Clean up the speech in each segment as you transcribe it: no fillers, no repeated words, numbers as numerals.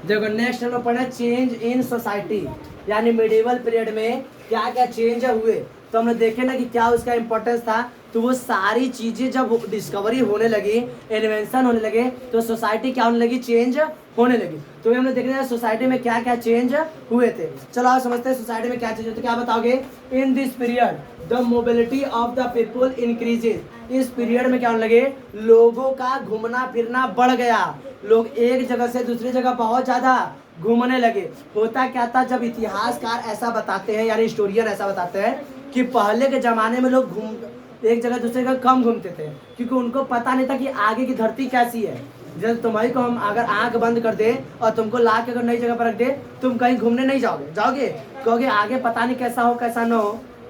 देखो नेक्स्ट हम लोग पढ़े चेंज इन सोसाइटी, यानी मिडिवल पीरियड में क्या क्या चेंज हुए। तो हमने देखे ना कि क्या उसका इंपॉर्टेंस था। तो वो सारी चीजें जब डिस्कवरी होने लगी, इन्वेंशन होने लगे, तो सोसाइटी क्या होने लगी, चेंज होने लगी। तो हमने देखना है सोसाइटी में क्या क्या चेंज हुए थे। चलो आप समझते हैं सोसाइटी में क्या चेंज हुए। तो क्या बताओगे, in this period the mobility of the people increases. इस पीरियड में क्या होने लगे, लोगों का घूमना फिरना बढ़ गया। लोग एक जगह से दूसरी जगह बहुत ज्यादा घूमने लगे। होता क्या था, जब इतिहासकार ऐसा बताते हैं, यानी हिस्टोरियन ऐसा बताते हैं कि पहले के जमाने में लोग एक जगह दूसरी जगह कम घूमते थे, क्योंकि उनको पता नहीं था कि आगे की धरती कैसी है। जैसे तुम्हारी को हम अगर आंख बंद कर दे और तुमको ला के अगर नई जगह पर रख दे, तुम कहीं घूमने नहीं जाओगे कहोगे आगे पता नहीं कैसा हो कैसा न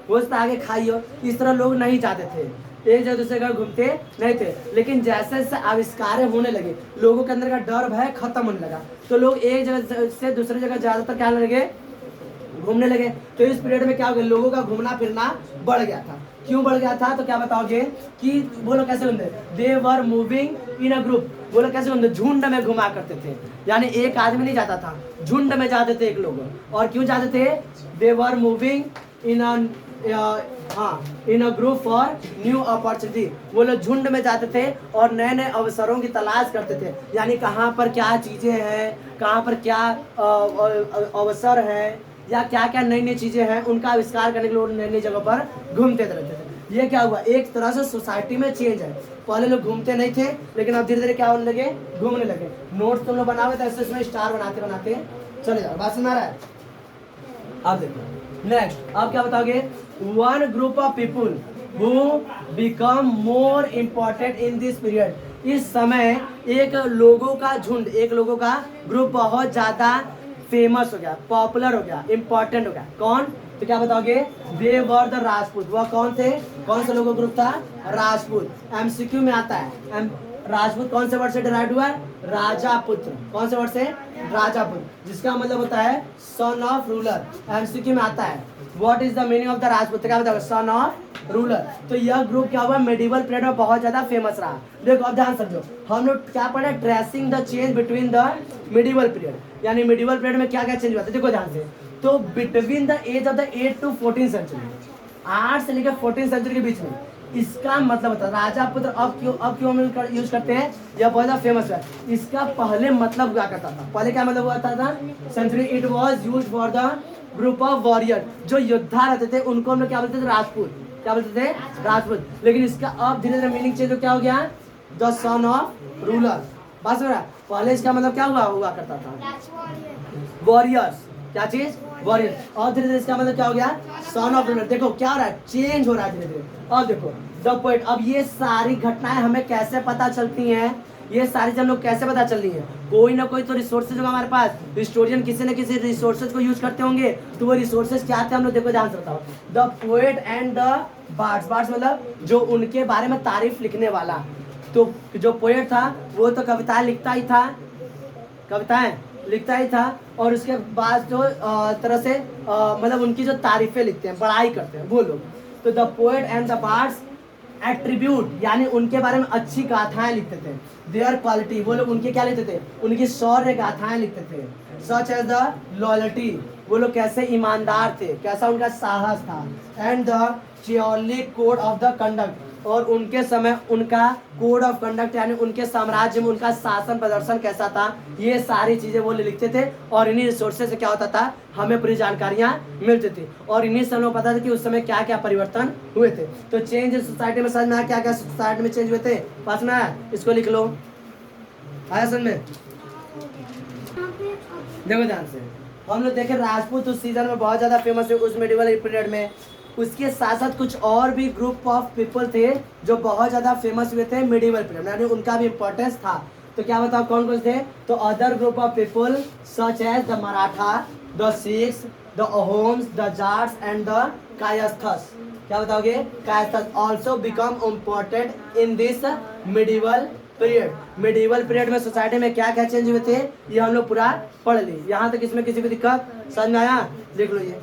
हो सकता आगे खाइयो। इस तरह लोग नहीं जाते थे, एक जगह दूसरे जगह घूमते नहीं थे। लेकिन जैसे जैसे आविष्कार होने लगे, लोगों के अंदर का डर भय खत्म होने लगा, तो लोग एक जगह से दूसरी जगह ज्यादातर क्या होने लगे, घूमने लगे। तो इस पीरियड में क्या हो गया, लोगों का घूमना फिरना बढ़ गया था। क्यों बढ़ गया था, तो क्या बताओगे कि बोलो कैसे घूमते, दे were moving in a group. बोलो कैसे घूमते, झुंड में घुमा करते थे, यानी एक आदमी नहीं जाता था, झुंड में जाते थे एक लोग। और क्यों जाते थे, they were moving in in a group for new opportunity. वो लोग झुंड में जाते थे और नए नए अवसरों की तलाश करते थे, यानी कहाँ पर क्या चीजें हैं, कहाँ पर क्या अवसर है, या क्या क्या नई नई चीजें हैं, उनका आविष्कार करने के लिए नई नई जगह पर घूमते रहते थे। ये क्या हुआ, एक तरह से सोसाइटी में चेंज है। पहले लोग घूमते नहीं थे, लेकिन अब धीरे धीरे क्या होने लगे, घूमने लगे। नोट्स तुम लोग बनावे तो ऐसे इसमें स्टार बनाते बनाते चले जाओ। बात सुना रहा है, अब देखो नेक्स्ट आप क्या बताओगे, one group of people who become more important in this period. इस समय एक लोगों का झुंड, एक लोगों का ग्रुप बहुत ज्यादा फेमस हो गया, पॉपुलर हो गया, इंपॉर्टेंट हो गया। कौन, तो क्या बताओगे, दे वर द राजपूत। वह कौन थे, कौन सा लोगों ग्रुप था, राजपूत। एमसीक्यू में आता है, राजपूत कौन से वर्ड से डिराइव हुआ है, राजा पुत्र। कौन से वर्ड से, राजा पुत्र, जिसका मतलब होता है सन ऑफ रूलर। एमसीक्यू में आता है, what is the meaning of the Rajput, क्या बताओगे, सन ऑफ रूलर। तो यह ग्रुप क्या हुआ, मेडिवल पीरियड में बहुत ज्यादा फेमस रहा। देखो अब ध्यान समझो, हम लोग क्या पढ़े, tracing the change between the medieval period, यानी मिडिवल पीरियड में क्या क्या चेंज हुआ था। देखो ध्यान से, तो between the age of the 8 to 14 century, 8 से लेकर 14 सेंचुरी के बीच में, इसका मतलब होता है राजा पुत्र। अब क्यों हम यूज करते हैं, यह बहुत ज्यादा फेमस है। इसका पहले मतलब हुआ करता था, पहले क्या मतलब हुआ था century, it was used for the group of warrior, जो योद्धा रहते थे उनको हम लोग क्या बोलते थे, राजपूत। क्या बोलते थे, राजपूत। लेकिन इसका अब धीरे धीरे मीनिंग चेंज क्या हो गया, द सन ऑफ रूलर। बात समझ रहा है, पहले इसका मतलब क्या हुआ करता था, वॉरियर्स। क्या चीज, वॉरियर। और धीरे धीरे इसका मतलब क्या हो गया, सन ऑफ रूलर। देखो क्या हो रहा है, चेंज हो रहा है धीरे धीरे। और देखो द पोएट, अब ये सारी घटनाएं हमें कैसे पता चलती हैं, ये सारी चीजें हम लोग कैसे पता चल रही है, कोई ना कोई तो रिसोर्सेज होगा हमारे पास, हिस्टोरियन किसी न किसी रिसोर्सेज को यूज करते होंगे। तो वो रिसोर्सेज क्या थे, हम लोग देखो ध्यान से बताओ, the poet and the birds. Birds मतलब जो उनके बारे में तारीफ लिखने वाला। तो जो पोएट था वो तो कविताएं लिखता ही था, कविताएं लिखता ही था, और उसके बाद जो तरह से मतलब उनकी जो तारीफें लिखते हैं, बड़ाई करते हैं वो लोग। तो the poet and the birds attribute, यानी उनके बारे में अच्छी गाथाएं लिखते थे। देयर क्वालिटी, वो लोग उनके क्या लिखते थे, उनकी शौर्य गाथाएं लिखते थे। सच एज द लॉयल्टी, वो लोग कैसे ईमानदार थे, कैसा उनका साहस था। And the chivalric code of the conduct, और उनके समय उनका कोड ऑफ कंडक्ट, यानी उनके साम्राज्य में उनका शासन प्रदर्शन कैसा था, ये सारी चीजें वो लिखते थे। और इन्हीं रिसोर्सेज से क्या होता था, हमें पूरी जानकारियां मिलती थी। और इन्हीं से हमें पता था कि उस समय क्या क्या परिवर्तन हुए थे। तो चेंज इन सोसाइटी में समझ में आया, क्या क्या सोसाइटी में चेंज हुए थे, पास में आया, इसको लिख लो, आया समझ में। देखो ध्यान से, हम लोग देखे राजपूत उस सीजन में बहुत ज्यादा फेमस हुए, उस मेडिवल पीरियड में। उसके साथ साथ कुछ और भी ग्रुप ऑफ पीपल थे जो बहुत ज्यादा फेमस हुए थे मिडिवल पीरियड, यानी उनका भी इंपॉर्टेंस था। तो क्या बताओ कौन कौन थे, तो other group of people such as the Maratha, the Sikhs, the Ahoms, the Jats and the Kayasthas. क्या बताओगे, Kayasthas also become important in this medieval period. Medieval period में सोसाइटी में क्या क्या चेंज हुए थे, ये हम लोग पूरा पढ़ ली। यहाँ तक इसमें किसी को दिक्कत समझ में आया, देख लो ये